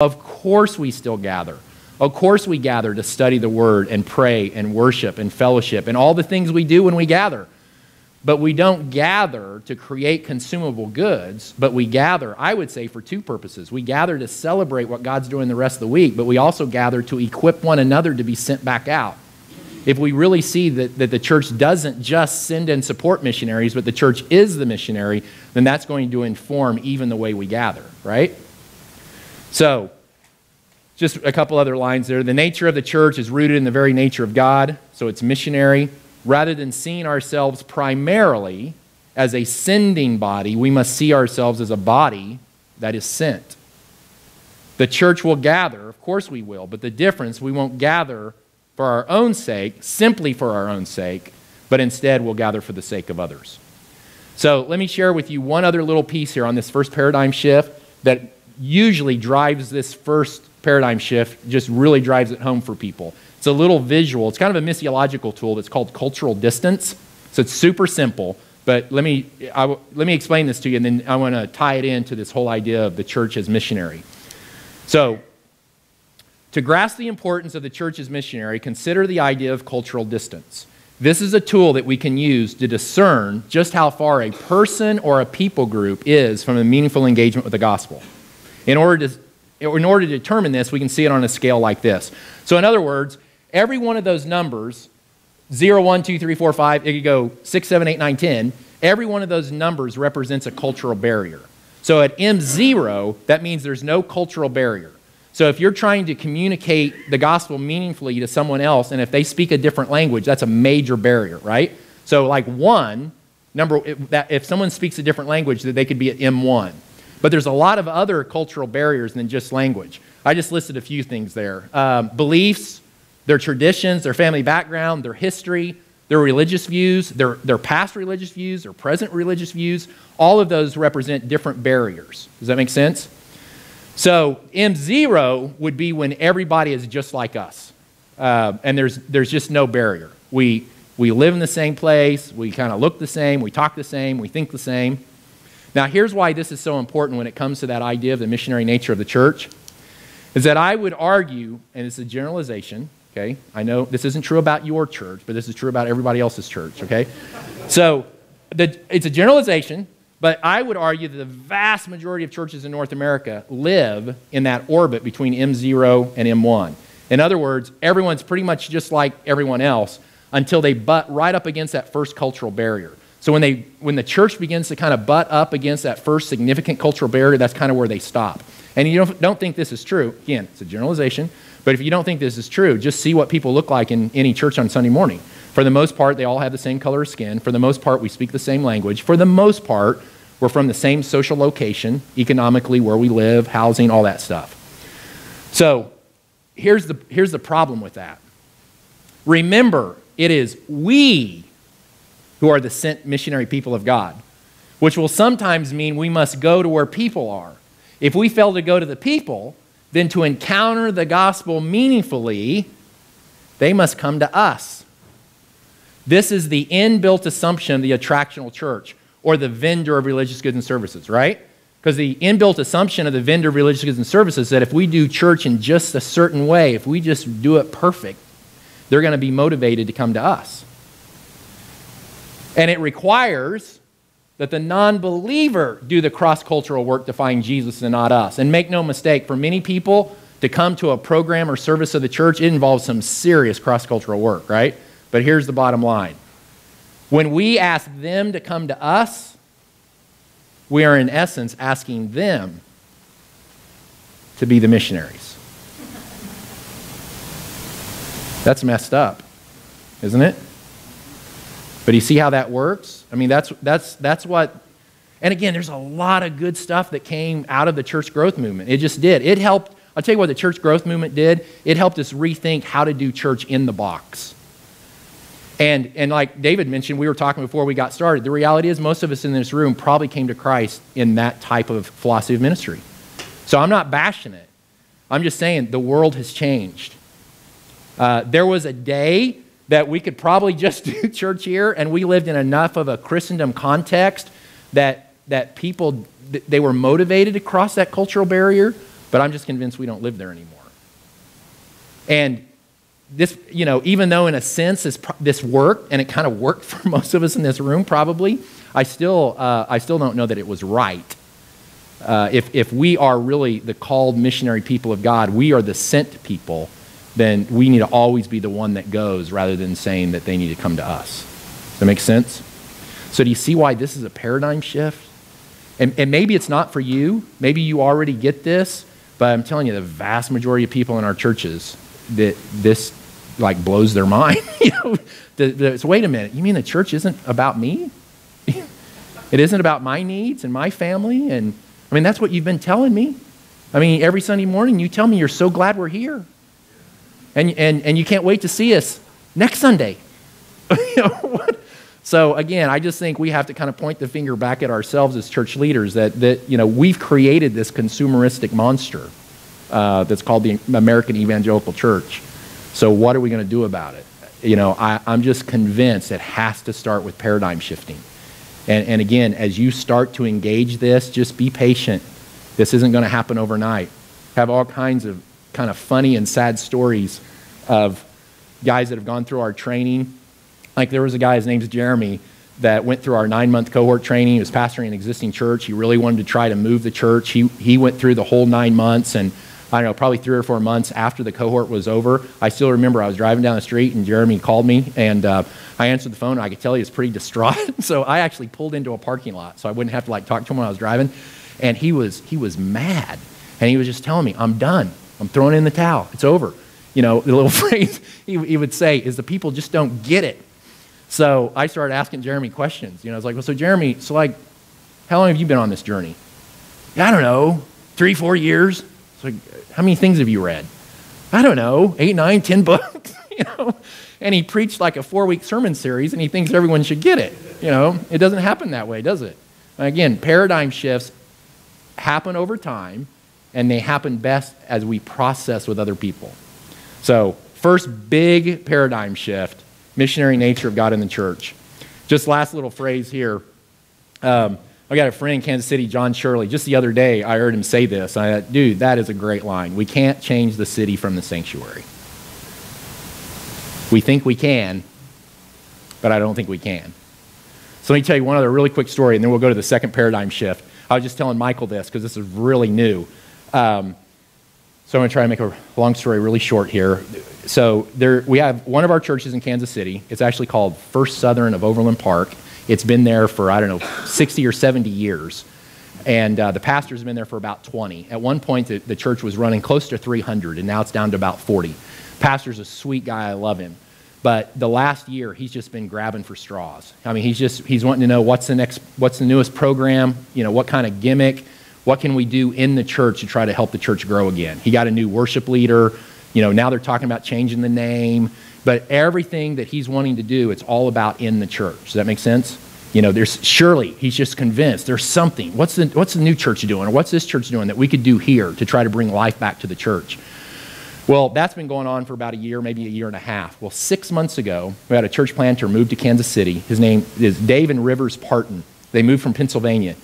Of course we still gather. Of course we gather to study the Word and pray and worship and fellowship and all the things we do when we gather. But we don't gather to create consumable goods, but we gather, I would say, for two purposes. We gather to celebrate what God's doing the rest of the week, but we also gather to equip one another to be sent back out. If we really see that the church doesn't just send and support missionaries, but the church is the missionary, then that's going to inform even the way we gather, right? So, just a couple other lines there. The nature of the church is rooted in the very nature of God, so it's missionary. Rather than seeing ourselves primarily as a sending body, we must see ourselves as a body that is sent. The church will gather, of course we will, but the difference, we won't gather for our own sake, simply for our own sake, but instead we'll gather for the sake of others. So let me share with you one other little piece here on this first paradigm shift that usually drives this first paradigm shift, just really drives it home for people. It's a little visual. It's kind of a missiological tool that's called cultural distance. So it's super simple, but let me explain this to you, and then I want to tie it into this whole idea of the church as missionary. So, to grasp the importance of the church as missionary, consider the idea of cultural distance. This is a tool that we can use to discern just how far a person or a people group is from a meaningful engagement with the gospel. In order to determine this, we can see it on a scale like this. So in other words, every one of those numbers, 0, 1, 2, 3, 4, 5, it could go 6, 7, 8, 9, 10, every one of those numbers represents a cultural barrier. So at M0, that means there's no cultural barrier. So if you're trying to communicate the gospel meaningfully to someone else, and if they speak a different language, that's a major barrier, right? So like 1, if someone speaks a different language, they could be at M1. But there's a lot of other cultural barriers than just language. I just listed a few things there. Beliefs, their traditions, their family background, their history, their religious views, their past religious views, their present religious views, all of those represent different barriers. Does that make sense? So M0 would be when everybody is just like us. And there's just no barrier. We live in the same place, we kind of look the same, we talk the same, we think the same. Now, here's why this is so important when it comes to that idea of the missionary nature of the church, is that I would argue, and it's a generalization, okay? I know this isn't true about your church, but this is true about everybody else's church, okay? So it's a generalization, but I would argue that the vast majority of churches in North America live in that orbit between M0 and M1. In other words, everyone's pretty much just like everyone else until they butt right up against that first cultural barrier. So when the church begins to kind of butt up against that first significant cultural barrier, that's kind of where they stop. And you don't think this is true. Again, it's a generalization. But if you don't think this is true, just see what people look like in any church on Sunday morning. For the most part, they all have the same color of skin. For the most part, we speak the same language. For the most part, we're from the same social location, economically, where we live, housing, all that stuff. So here's the problem with that. Remember, it is we who are the sent missionary people of God, which will sometimes mean we must go to where people are. If we fail to go to the people, then to encounter the gospel meaningfully, they must come to us. This is the inbuilt assumption of the attractional church, or the vendor of religious goods and services, right? Because the inbuilt assumption of the vendor of religious goods and services is that if we do church in just a certain way, if we just do it perfect, they're going to be motivated to come to us. And it requires that the non-believer do the cross-cultural work to find Jesus and not us. And make no mistake, for many people to come to a program or service of the church, it involves some serious cross-cultural work, right? But here's the bottom line. When we ask them to come to us, we are in essence asking them to be the missionaries. That's messed up, isn't it? But you see how that works? I mean, that's what, and again, there's a lot of good stuff that came out of the church growth movement. It just did. It helped, I'll tell you what the church growth movement did. It helped us rethink how to do church in the box. And like David mentioned, we were talking before we got started, the reality is most of us in this room probably came to Christ in that type of philosophy of ministry. So I'm not bashing it. I'm just saying the world has changed. There was a day that we could probably just do church here, and we lived in enough of a Christendom context that people, they were motivated to cross that cultural barrier, but I'm just convinced we don't live there anymore. And this, even though in a sense this worked, and it kind of worked for most of us in this room probably, I still don't know that it was right. If we are really the called missionary people of God, we are the sent people, then we need to always be the one that goes rather than saying that they need to come to us. Does that make sense? So do you see why this is a paradigm shift? And maybe it's not for you. Maybe you already get this, but I'm telling you, the vast majority of people in our churches, that this like blows their mind. Wait a minute, you mean the church isn't about me? It isn't about my needs and my family? And I mean, that's what you've been telling me. I mean, every Sunday morning you tell me you're so glad we're here. And you can't wait to see us next Sunday. So again, I just think we have to kind of point the finger back at ourselves as church leaders that we've created this consumeristic monster that's called the American Evangelical Church. So what are we going to do about it? I'm just convinced it has to start with paradigm shifting. And again, as you start to engage this, just be patient. This isn't going to happen overnight. Have all kinds of kind of funny and sad stories of guys that have gone through our training. Like there was a guy, his name's Jeremy, that went through our 9-month cohort training. He was pastoring an existing church. He really wanted to try to move the church. He went through the whole 9 months, and I don't know, probably 3 or 4 months after the cohort was over, I still remember I was driving down the street and Jeremy called me, and I answered the phone, and I could tell he was pretty distraught. So I actually pulled into a parking lot so I wouldn't have to talk to him when I was driving. And he was mad. And he was just telling me, I'm done. I'm throwing in the towel. It's over. The little phrase he would say is the people just don't get it. So I started asking Jeremy questions. I was like, well, so Jeremy, how long have you been on this journey? I don't know, 3-4 years. It's like, how many things have you read? I don't know, 8, 9, 10 books, And he preached like a 4-week sermon series, and he thinks everyone should get it. It doesn't happen that way, does it? Again, paradigm shifts happen over time, and they happen best as we process with other people. So, first big paradigm shift, missionary nature of God in the church. Just last little phrase here. I got a friend in Kansas City, John Shirley. Just the other day, I heard him say this. I thought, dude, that is a great line. We can't change the city from the sanctuary. We think we can, but I don't think we can. So let me tell you one other really quick story, and then we'll go to the second paradigm shift. I was just telling Michael this because this is really new. So I'm going to try to make a long story really short here. So we have one of our churches in Kansas City. It's actually called First Southern of Overland Park. It's been there for, 60 or 70 years. And the pastors have been there for about 20. At one point, the church was running close to 300, and now it's down to about 40. Pastor's a sweet guy. I love him. But the last year, he's just been grabbing for straws. I mean, he's wanting to know what's the newest program, what kind of gimmick, what can we do in the church to try to help the church grow again. He got a new worship leader. Now they're talking about changing the name. But everything that he's wanting to do, it's all about in the church. Does that make sense? Surely he's just convinced there's something. What's the new church doing, or what's this church doing that we could do here to try to bring life back to the church? Well, that's been going on for about a year, maybe a year and a half. Well, 6 months ago, we had a church planter move to Kansas City. His name is Dave and Rivers Parton. They moved from Pennsylvania.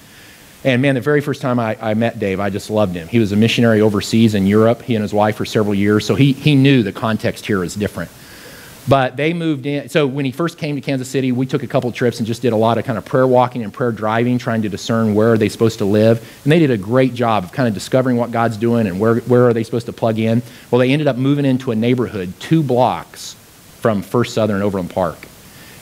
And man, the very first time I met Dave, I just loved him. He was a missionary overseas in Europe, he and his wife for several years, so he knew the context here is different. But they moved in. So when he first came to Kansas City, we took a couple of trips and just did a lot of kind of prayer walking and prayer driving, trying to discern where are they supposed to live. And they did a great job of kind of discovering what God's doing and where are they supposed to plug in. Well, they ended up moving into a neighborhood 2 blocks from First Southern Overland Park.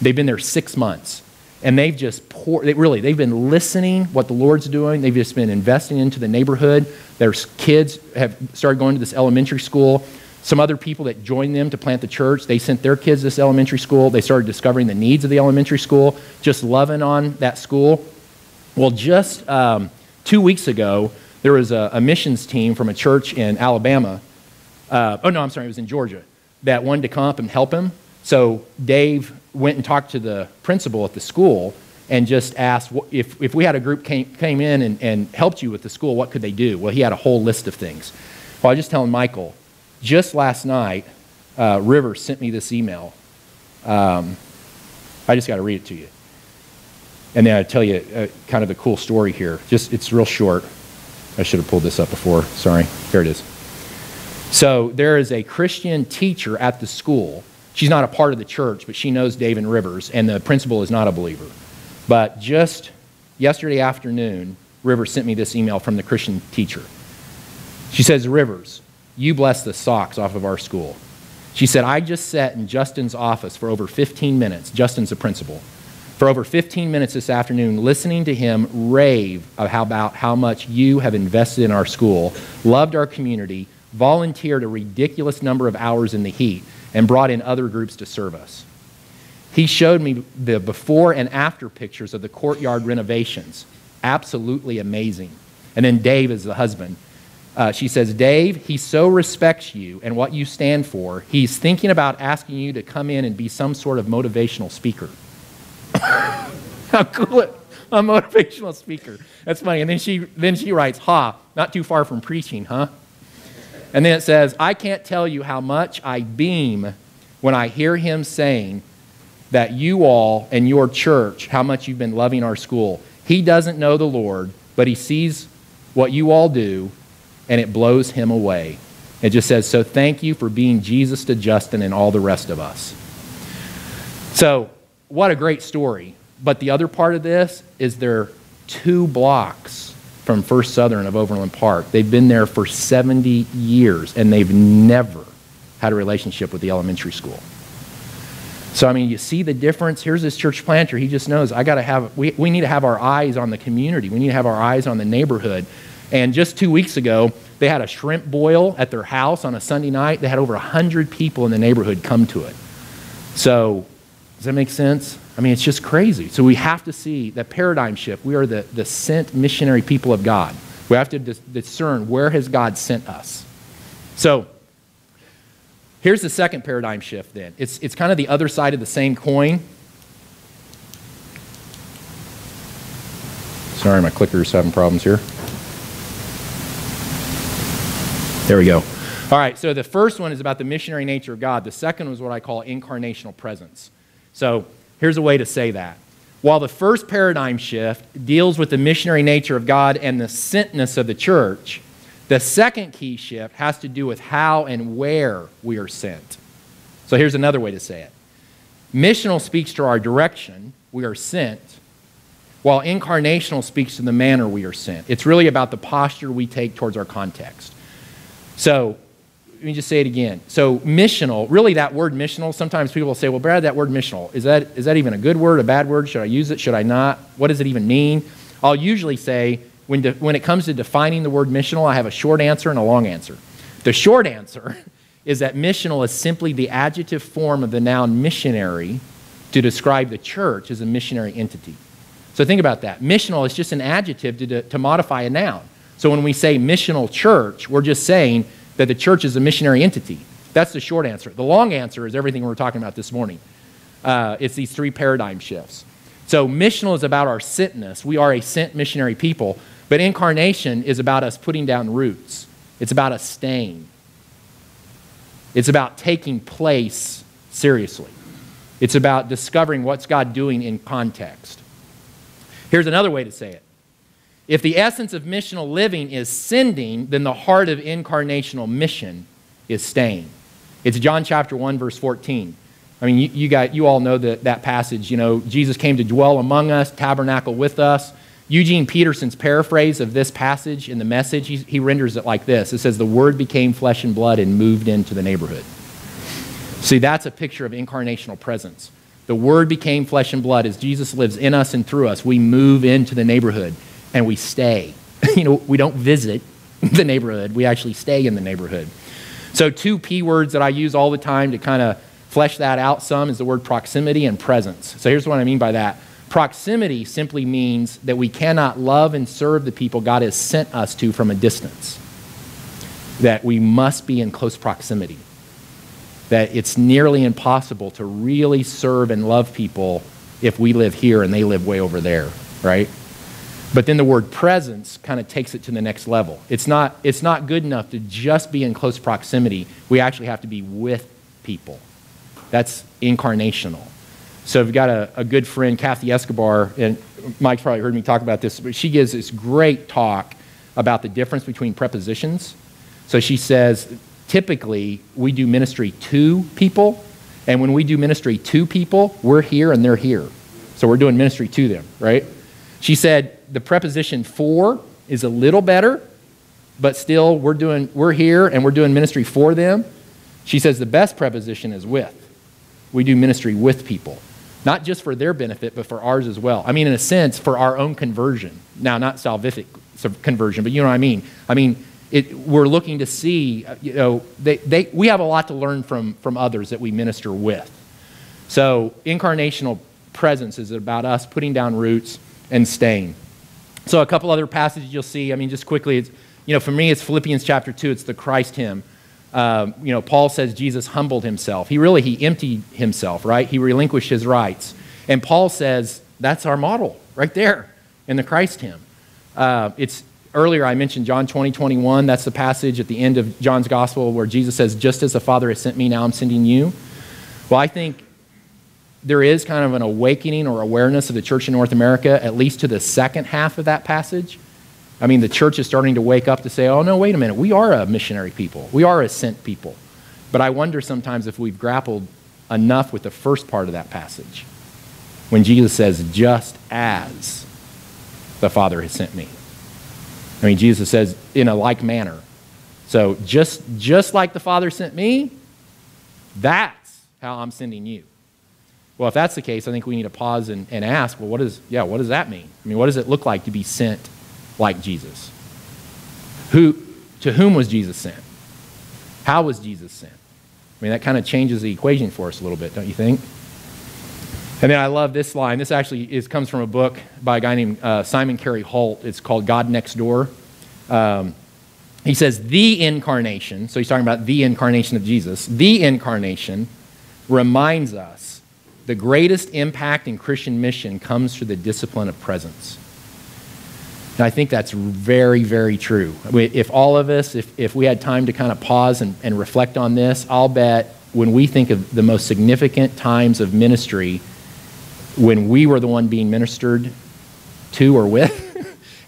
They've been there 6 months. And they've just they've been listening what the Lord's doing. They've just been investing into the neighborhood. Their kids have started going to this elementary school. Some other people that joined them to plant the church, they sent their kids to this elementary school. They started discovering the needs of the elementary school, just loving on that school. Well, just 2 weeks ago, there was a missions team from a church in Alabama. It was in Georgia, that wanted to come up and help him. So Dave went and talked to the principal at the school and just asked if we had a group came in and helped you with the school, what could they do? Well, he had a whole list of things. Well, I was just telling Michael, just last night, Rivers sent me this email. I just got to read it to you. And then I'll tell you kind of the cool story here. It's real short. I should have pulled this up before. Sorry. Here it is. So there is a Christian teacher at the school. She's not a part of the church, but she knows Dave and Rivers, and the principal is not a believer. But just yesterday afternoon, Rivers sent me this email from the Christian teacher. She says, Rivers, you bless the socks off of our school. She said, I just sat in Justin's office for over 15 minutes. Justin's the principal. For over 15 minutes this afternoon, listening to him rave about how much you have invested in our school, loved our community, volunteered a ridiculous number of hours in the heat, and brought in other groups to serve us. He showed me the before and after pictures of the courtyard renovations. Absolutely amazing. And then Dave is the husband. She says, Dave, he so respects you and what you stand for, he's thinking about asking you to come in and be some sort of motivational speaker. How cool. A motivational speaker. That's funny. And then she writes, not too far from preaching, huh? And then it says, I can't tell you how much I beam when I hear him saying that you all and your church, how much you've been loving our school. He doesn't know the Lord, but he sees what you all do, and it blows him away. It just says, so thank you for being Jesus to Justin and all the rest of us. So what a great story. But the other part of this is they're 2 blocks from First Southern of Overland Park. They've been there for 70 years, and they've never had a relationship with the elementary school. So, I mean, you see the difference? Here's this church planter. He just knows, we need to have our eyes on the community. We need to have our eyes on the neighborhood. And just 2 weeks ago, they had a shrimp boil at their house on a Sunday night. They had over 100 people in the neighborhood come to it. So, does that make sense? I mean, it's just crazy. So we have to see that paradigm shift. We are the sent missionary people of God. We have to discern, where has God sent us? So here's the second paradigm shift then. It's kind of the other side of the same coin. Sorry, my clicker's having problems here. There we go. All right, so the first one is about the missionary nature of God. The second was what I call incarnational presence. So here's a way to say that. While the first paradigm shift deals with the missionary nature of God and the sentness of the church, the second key shift has to do with how and where we are sent. So here's another way to say it. Missional speaks to our direction, we are sent, while incarnational speaks to the manner we are sent. It's really about the posture we take towards our context. So let me just say it again. So missional, really that word missional, sometimes people will say, well, Brad, that word missional, is that even a good word, a bad word? Should I use it? Should I not? What does it even mean? I'll usually say, when it comes to defining the word missional, I have a short answer and a long answer. The short answer is that missional is simply the adjective form of the noun missionary to describe the church as a missionary entity. So think about that. Missional is just an adjective to modify a noun. So when we say missional church, we're just saying that the church is a missionary entity. That's the short answer. The long answer is everything we're talking about this morning. It's these 3 paradigm shifts. So missional is about our sentness. We are a sent missionary people. But incarnation is about us putting down roots. It's about us staying. It's about taking place seriously. It's about discovering what's God doing in context. Here's another way to say it. If the essence of missional living is sending, then the heart of incarnational mission is staying. It's John chapter 1, verse 14. I mean, you all know that passage. You know, Jesus came to dwell among us, tabernacle with us. Eugene Peterson's paraphrase of this passage in the Message, he renders it like this. It says, the Word became flesh and blood and moved into the neighborhood. See, that's a picture of incarnational presence. The Word became flesh and blood. As Jesus lives in us and through us, we move into the neighborhood. And we stay. You know, we don't visit the neighborhood. We actually stay in the neighborhood. So 2 P words that I use all the time to kind of flesh that out some is the word proximity and presence. So here's what I mean by that. Proximity simply means that we cannot love and serve the people God has sent us to from a distance. That we must be in close proximity. That it's nearly impossible to really serve and love people if we live here and they live way over there, right? But then the word presence kind of takes it to the next level. It's not good enough to just be in close proximity. We actually have to be with people. That's incarnational. So we've got a good friend, Kathy Escobar, and Mike's probably heard me talk about this, but she gives this great talk about the difference between prepositions. So she says, typically, we do ministry to people, and when we do ministry to people, we're here and they're here. So we're doing ministry to them, right? She said the preposition for is a little better, but still we're here and we're doing ministry for them. She says the best preposition is with. We do ministry with people, not just for their benefit, but for ours as well. I mean, in a sense, for our own conversion. Now, not salvific conversion, but you know what I mean. I mean, we're looking to see, we have a lot to learn from others that we minister with. So incarnational presence is about us putting down roots and staying. So a couple other passages you'll see, I mean, just quickly, it's, for me, it's Philippians chapter 2, it's the Christ hymn. Paul says Jesus humbled himself. He emptied himself, right? He relinquished his rights. And Paul says that's our model right there in the Christ hymn. Earlier I mentioned John 20:21. That's the passage at the end of John's gospel where Jesus says, just as the Father has sent me, now I'm sending you. Well, I think there is kind of an awakening or awareness of the church in North America, at least to the second half of that passage. I mean, the church is starting to wake up to say, oh, no, wait a minute. We are a missionary people. We are a sent people. But I wonder sometimes if we've grappled enough with the first part of that passage when Jesus says, just as the Father has sent me. I mean, Jesus says, in a like manner. So just like the Father sent me, that's how I'm sending you. Well, if that's the case, I think we need to pause and ask, well, what does that mean? I mean, what does it look like to be sent like Jesus? To whom was Jesus sent? How was Jesus sent? I mean, that kind of changes the equation for us a little bit, don't you think? And then I love this line. This actually comes from a book by a guy named Simon Carey Holt. It's called God Next Door. He says, the incarnation, so he's talking about the incarnation of Jesus, the incarnation reminds us the greatest impact in Christian mission comes through the discipline of presence. And I think that's very, very true. If all of us, if we had time to kind of pause and reflect on this, I'll bet when we think of the most significant times of ministry, when we were the one being ministered to or with,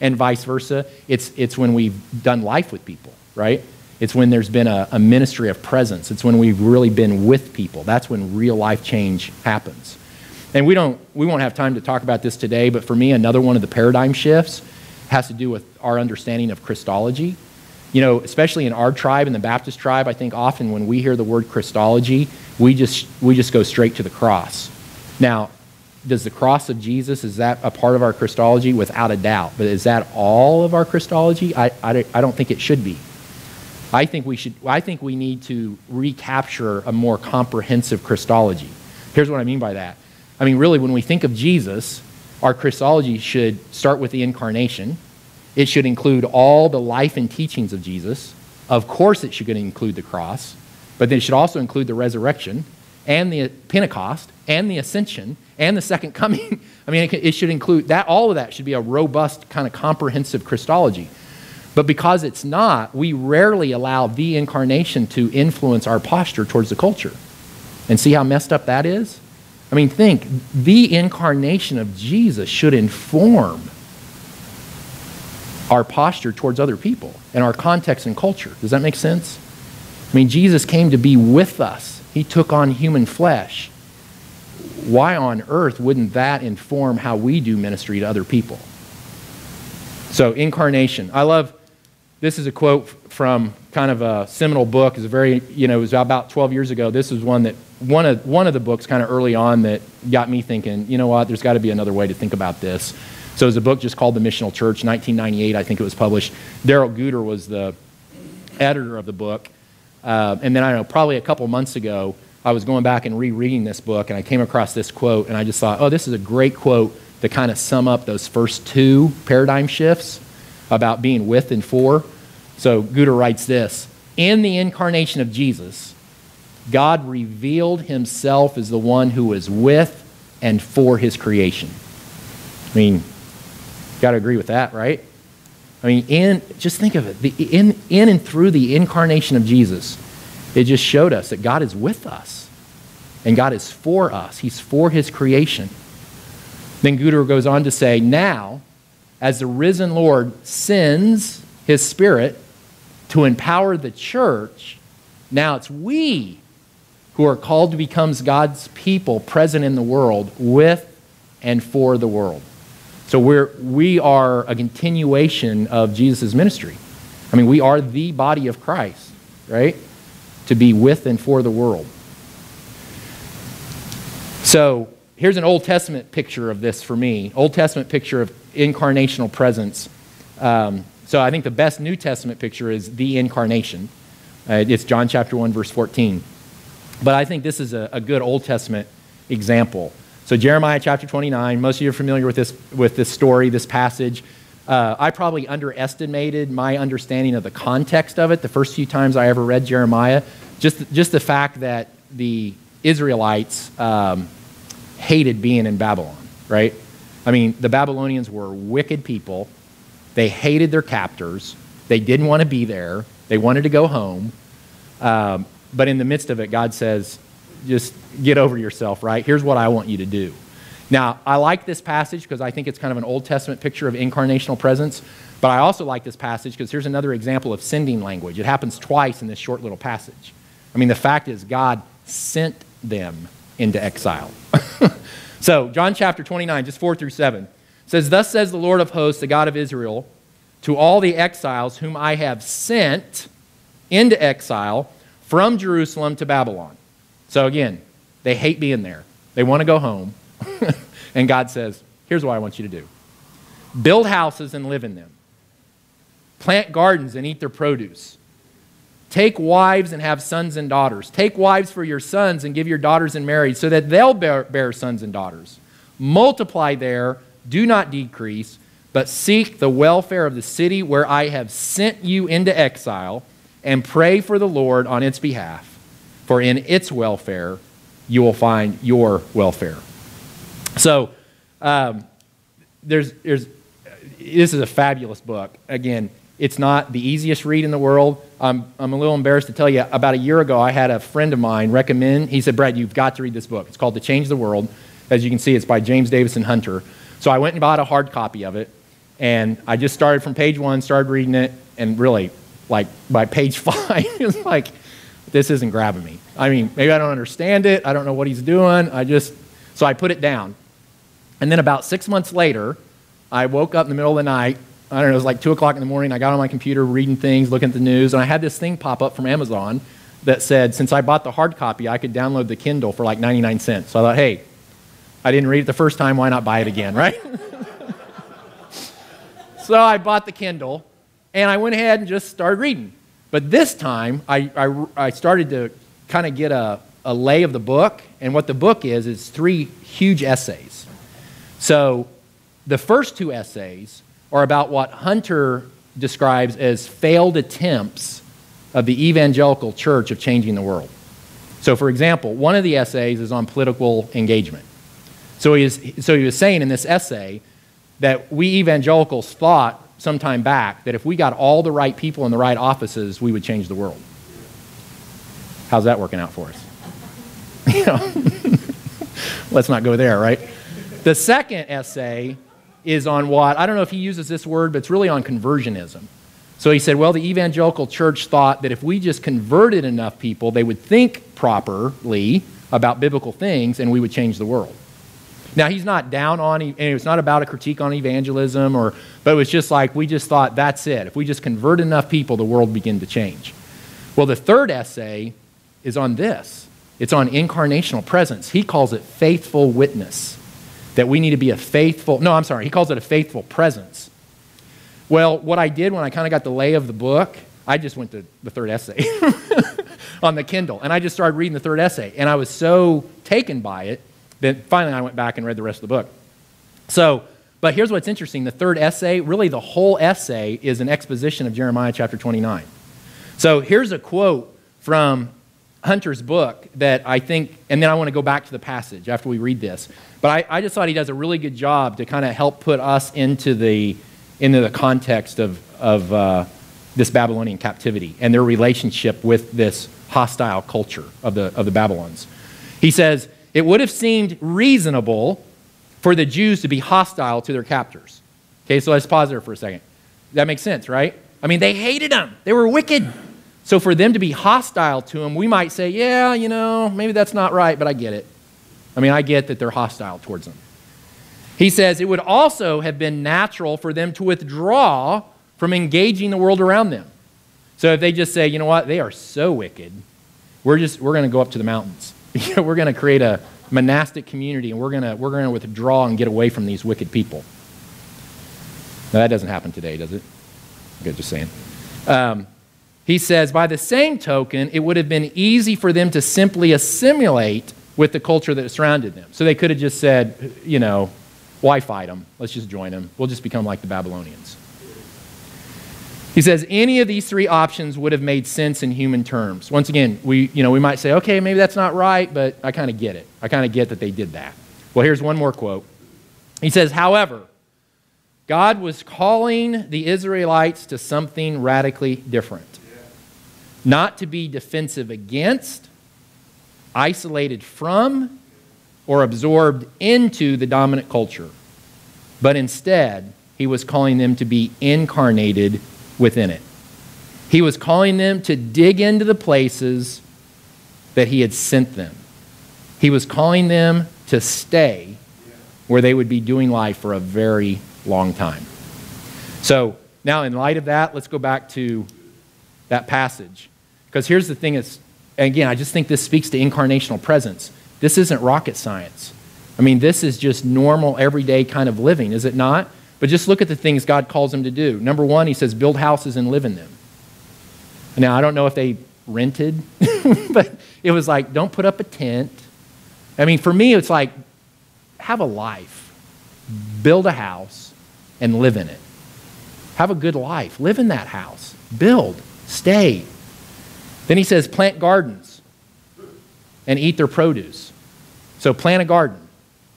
and vice versa, it's when we've done life with people, right? It's when there's been a ministry of presence. It's when we've really been with people. That's when real life change happens. And we won't have time to talk about this today, but for me, another one of the paradigm shifts has to do with our understanding of Christology. Especially in our tribe, in the Baptist tribe, I think often when we hear the word Christology, we just go straight to the cross. Now, does the cross of Jesus, is that a part of our Christology? Without a doubt. But is that all of our Christology? I don't think it should be. I think we need to recapture a more comprehensive Christology. Here's what I mean by that. I mean, really, when we think of Jesus, our Christology should start with the incarnation. It should include all the life and teachings of Jesus. Of course, it should include the cross, but then it should also include the resurrection and the Pentecost and the ascension and the second coming. I mean, it should include that. All of that should be a robust, kind of comprehensive Christology. But because it's not, we rarely allow the incarnation to influence our posture towards the culture. And see how messed up that is? I mean, think, the incarnation of Jesus should inform our posture towards other people and our context and culture. Does that make sense? I mean, Jesus came to be with us. He took on human flesh. Why on earth wouldn't that inform how we do ministry to other people? So, incarnation. This is a quote from kind of a seminal book. It's it was about 12 years ago. This was one of the books kind of early on that got me thinking, you know what, there's got to be another way to think about this. So it's a book just called The Missional Church, 1998, I think it was published. Daryl Guter was the editor of the book. And then I don't know, probably a couple months ago, I was going back and rereading this book, and I came across this quote, and I just thought, oh, this is a great quote to kind of sum up those first two paradigm shifts about being with and for. So Guter writes this: in the incarnation of Jesus, God revealed himself as the one who was with and for his creation. I mean, got to agree with that, right? I mean, just think of it. In and through the incarnation of Jesus, it just showed us that God is with us and God is for us. He's for his creation. Then Guter goes on to say, now, as the risen Lord sends his Spirit to empower the church. Now it's we who are called to become God's people present in the world with and for the world. So we are a continuation of Jesus' ministry. I mean, we are the body of Christ, right? To be with and for the world. So here's an Old Testament picture of this for me. Old Testament picture of incarnational presence. So I think the best New Testament picture is the incarnation. It's John chapter 1, verse 14. But I think this is a good Old Testament example. So Jeremiah chapter 29, most of you are familiar with this story, this passage. I probably underestimated my understanding of the context of it the first few times I ever read Jeremiah. Just the fact that the Israelites hated being in Babylon, right? I mean, the Babylonians were wicked people. They hated their captors. They didn't want to be there. They wanted to go home. But in the midst of it, God says, just get over yourself, right? Here's what I want you to do. Now, I like this passage because I think it's kind of an Old Testament picture of incarnational presence, but I also like this passage because here's another example of sending language. It happens twice in this short little passage. I mean, the fact is God sent them into exile. So, John chapter 29, just 4 through 7, says, "Thus says the Lord of hosts, the God of Israel, to all the exiles whom I have sent into exile from Jerusalem to Babylon." So again, they hate being there. They want to go home. And God says, here's what I want you to do. Build houses and live in them. Plant gardens and eat their produce. Take wives and have sons and daughters. Take wives for your sons and give your daughters in marriage so that they'll bear sons and daughters. Multiply there, do not decrease, but seek the welfare of the city where I have sent you into exile, and pray for the Lord on its behalf, for in its welfare you will find your welfare. So this is a fabulous book. Again, it's not the easiest read in the world. I'm a little embarrassed to tell you, about a year ago, I had a friend of mine recommend, he said, "Brad, you've got to read this book. It's called To Change the World." As you can see, it's by James Davison Hunter. So I went and bought a hard copy of it, and I just started from page 1, started reading it, and really, like, by page 5, it was like, this isn't grabbing me. I mean, maybe I don't understand it. I don't know what he's doing. So I put it down. And then about 6 months later, I woke up in the middle of the night. I don't know, it was like 2 o'clock in the morning. I got on my computer reading things, looking at the news, and I had this thing pop up from Amazon that said, since I bought the hard copy, I could download the Kindle for like 99 cents. So I thought, hey, I didn't read it the first time, why not buy it again, right? So I bought the Kindle, and I went ahead and just started reading. But this time, I started to kind of get a lay of the book, and what the book is 3 huge essays. So the first 2 essays are about what Hunter describes as failed attempts of the evangelical church of changing the world. So for example, one of the essays is on political engagement. So he was saying in this essay that we evangelicals thought sometime back that if we got all the right people in the right offices, we would change the world. How's that working out for us? You know, let's not go there, right? The second essay is on what, I don't know if he uses this word, but it's really on conversionism. So he said, well, the evangelical church thought that if we just converted enough people, they would think properly about biblical things and we would change the world. Now, he's not down on, and it's not about a critique on evangelism, but it was just like, we just thought, that's it. If we just convert enough people, the world would begin to change. Well, the third essay is on this. It's on incarnational presence. He calls it faithful witness, that we need to be he calls it a faithful presence. Well, what I did when I kind of got the lay of the book, I just went to the third essay on the Kindle, and I just started reading the third essay, and I was so taken by it that finally I went back and read the rest of the book. So, but here's what's interesting. The third essay, really the whole essay, is an exposition of Jeremiah chapter 29. So here's a quote from Hunter's book that I think, and then I want to go back to the passage after we read this. But I just thought he does a really good job to kind of help put us into the context of this Babylonian captivity and their relationship with this hostile culture of the Babylons. He says, it would have seemed reasonable for the Jews to be hostile to their captors. Okay, so let's pause there for a second. That makes sense, right? I mean, they hated him. They were wicked. So for them to be hostile to him, we might say, yeah, maybe that's not right, but I get it. I mean, I get that they're hostile towards him. He says it would also have been natural for them to withdraw from engaging the world around them. So if they just say, you know what, they are so wicked, we're going to go up to the mountains. We're going to create a monastic community, and we're going to withdraw and get away from these wicked people. Now, that doesn't happen today, does it? Okay, just saying. He says, by the same token, it would have been easy for them to simply assimilate with the culture that surrounded them. So they could have just said, why fight them? Let's just join them. We'll just become like the Babylonians. He says any of these three options would have made sense in human terms. Once again, we might say, okay, maybe that's not right, but I kind of get it. I kind of get that they did that. Well, here's one more quote. He says, however, God was calling the Israelites to something radically different. Not to be defensive against, isolated from, or absorbed into the dominant culture. But instead, he was calling them to be incarnated within it. He was calling them to dig into the places that he had sent them. He was calling them to stay where they would be doing life for a very long time. So now in light of that, let's go back to that passage. Because here's the thing, and again, I just think this speaks to incarnational presence. This isn't rocket science. I mean, this is just normal, everyday kind of living, is it not? But just look at the things God calls them to do. Number one, he says, build houses and live in them. Now, I don't know if they rented, but it was like, don't put up a tent. I mean, for me, it's like, have a life. Build a house and live in it. Have a good life. Live in that house. Build. Stay. Then he says, plant gardens and eat their produce. So plant a garden.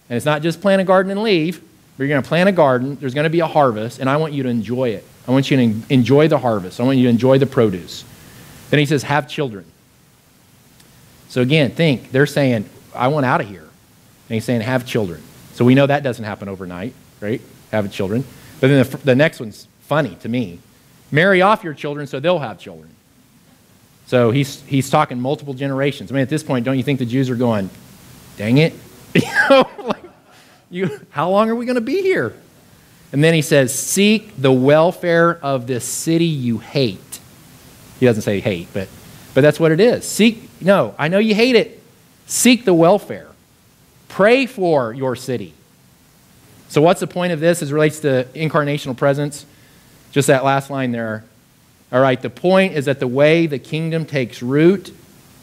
And it's not just plant a garden and leave. But you're going to plant a garden. There's going to be a harvest, and I want you to enjoy it. I want you to enjoy the harvest. I want you to enjoy the produce. Then he says, have children. So again, think. They're saying, I want out of here. And he's saying, have children. So we know that doesn't happen overnight, right? Have children. But then the next one's funny to me. Marry off your children so they'll have children. So he's talking multiple generations. I mean, at this point, don't you think the Jews are going, dang it? How long are we going to be here? And then he says, seek the welfare of this city you hate. He doesn't say hate, but that's what it is. I know you hate it. Seek the welfare. Pray for your city. So what's the point of this as it relates to incarnational presence? Just that last line there. All right, the point is that the way the kingdom takes root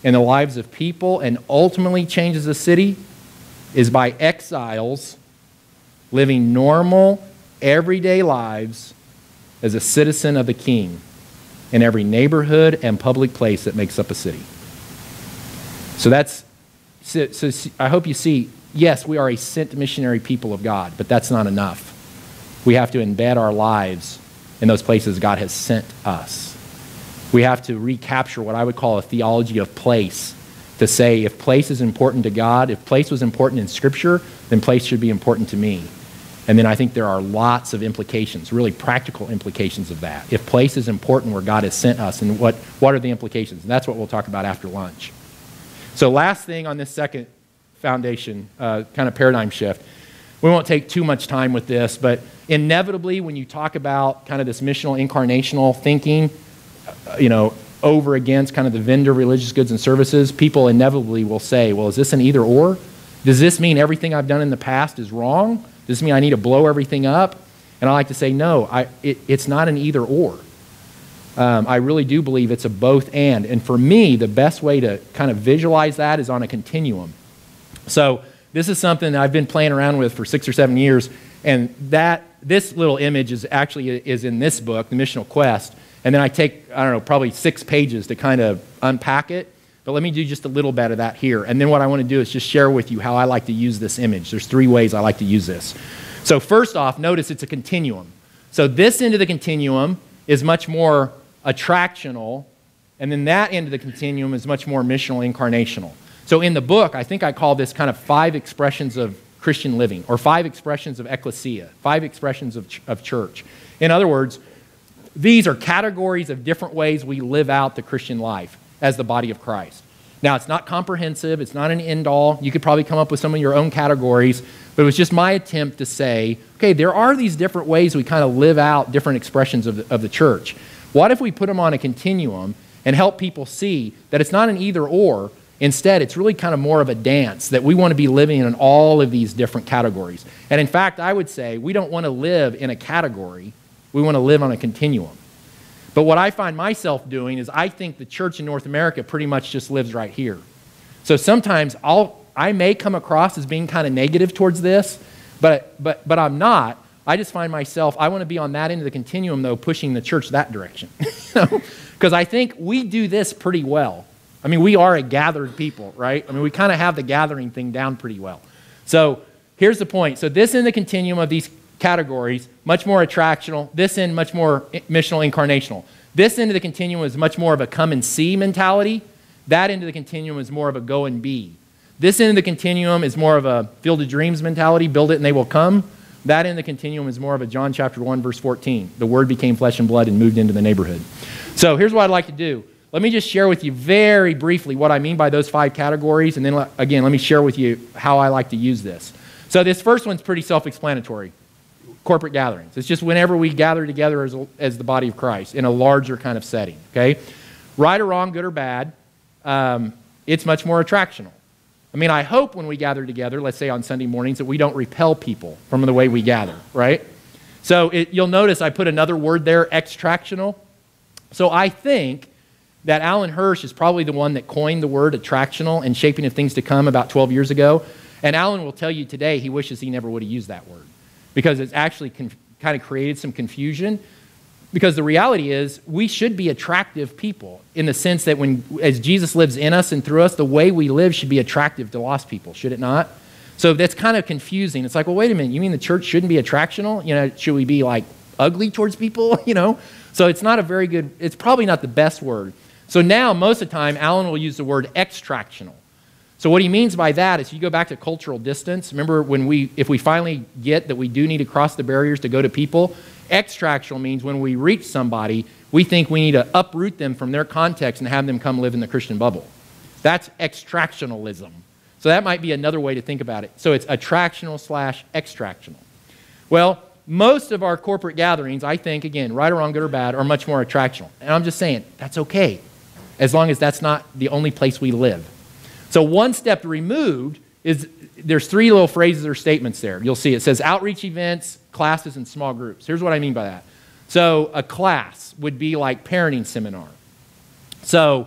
in the lives of people and ultimately changes a city is by exiles living normal, everyday lives as a citizen of the king in every neighborhood and public place that makes up a city. So I hope you see, yes, we are a sent missionary people of God, but that's not enough. We have to embed our lives in those places God has sent us. We have to recapture what I would call a theology of place, to say if place is important to God, if place was important in Scripture, then place should be important to me. And then I think there are lots of implications, really practical implications of that. If place is important where God has sent us, and what are the implications? And that's what we'll talk about after lunch. So last thing on this second foundation, kind of paradigm shift. We won't take too much time with this, but inevitably when you talk about kind of this missional, incarnational thinking, over against kind of the vendor religious goods and services, people inevitably will say, well, is this an either or? Does this mean everything I've done in the past is wrong? Does this mean I need to blow everything up? And I like to say, no, it's not an either or. I really do believe it's a both and. And for me, the best way to kind of visualize that is on a continuum. So this is something that I've been playing around with for 6 or 7 years. And this little image is in this book, The Missional Quest. And then I take, probably 6 pages to kind of unpack it. But let me do just a little bit of that here. And then what I want to do is just share with you how I like to use this image. There's 3 ways I like to use this. So first off, notice it's a continuum. So this end of the continuum is much more attractional, and then that end of the continuum is much more missional, incarnational. So in the book, I think I call this kind of 5 expressions of Christian living, or 5 expressions of ecclesia, 5 expressions of church. In other words, these are categories of different ways we live out the Christian life as the body of Christ. Now, it's not comprehensive. It's not an end-all. You could probably come up with some of your own categories, but it was just my attempt to say, okay, there are these different ways we kind of live out different expressions of the church. What if we put them on a continuum and help people see that it's not an either-or? Instead, it's really kind of more of a dance, that we want to be living in all of these different categories. And in fact, I would say we don't want to live in a category. We want to live on a continuum. But what I find myself doing is I think the church in North America pretty much just lives right here. So sometimes I may come across as being kind of negative towards this, but I'm not. I just find myself, I want to be on that end of the continuum, though, pushing the church that direction. Because I think we do this pretty well. I mean, we are a gathered people, right? I mean, we kind of have the gathering thing down pretty well. So here's the point. So this in the continuum of these categories, much more attractional. This end, much more missional, incarnational. This end of the continuum is much more of a come and see mentality. That end of the continuum is more of a go and be. This end of the continuum is more of a field of dreams mentality, build it and they will come. That end of the continuum is more of a John chapter 1, verse 14. The Word became flesh and blood and moved into the neighborhood. So here's what I'd like to do. Let me just share with you very briefly what I mean by those 5 categories, and then again, let me share with you how I like to use this. So this first one's pretty self-explanatory. Corporate gatherings. It's just whenever we gather together as the body of Christ in a larger kind of setting, okay? Right or wrong, good or bad, it's much more attractional. I mean, I hope when we gather together, let's say on Sunday mornings, that we don't repel people from the way we gather, right? So you'll notice I put another word there, extractional. So I think that Alan Hirsch is probably the one that coined the word attractional and shaping of things to come about 12 years ago. And Alan will tell you today he wishes he never would have used that word because it's actually kind of created some confusion. Because the reality is we should be attractive people in the sense that as Jesus lives in us and through us, the way we live should be attractive to lost people, should it not? So that's kind of confusing. It's like, well, wait a minute, you mean the church shouldn't be attractional? You know, should we be like ugly towards people? You know? So it's not a very good, it's probably not the best word. So now, most of the time, Alan will use the word extractional. So what he means by that is you go back to cultural distance. Remember if we finally get that we do need to cross the barriers to go to people, extractional means when we reach somebody, we think we need to uproot them from their context and have them come live in the Christian bubble. That's extractionalism. So that might be another way to think about it. So it's attractional / extractional. Well, most of our corporate gatherings, I think, again, right or wrong, good or bad, are much more attractional. And I'm just saying, that's okay, as long as that's not the only place we live. So one step removed is, there's 3 little phrases or statements there. You'll see it says outreach events, classes, and small groups. Here's what I mean by that. So a class would be like parenting seminar. So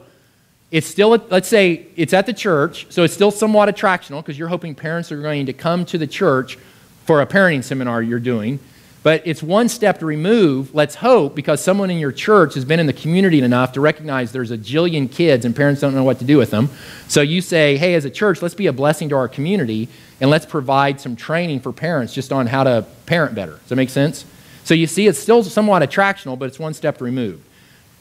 it's still, let's say it's at the church, so it's still somewhat attractional because you're hoping parents are going to come to the church for a parenting seminar you're doing. But it's one step to remove, let's hope, because someone in your church has been in the community enough to recognize there's a jillion kids and parents don't know what to do with them. So you say, hey, as a church, let's be a blessing to our community and let's provide some training for parents just on how to parent better. Does that make sense? So you see, it's still somewhat attractional, but it's one step removed.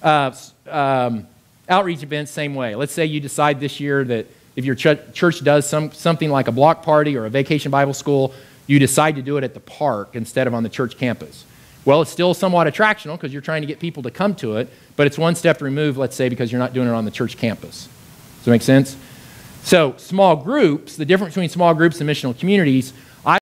Outreach events, same way. Let's say you decide this year that if your church does something like a block party or a vacation Bible school, you decide to do it at the park instead of on the church campus. Well, it's still somewhat attractional because you're trying to get people to come to it, but it's one step removed, let's say, because you're not doing it on the church campus. Does that make sense? So small groups, the difference between small groups and missional communities,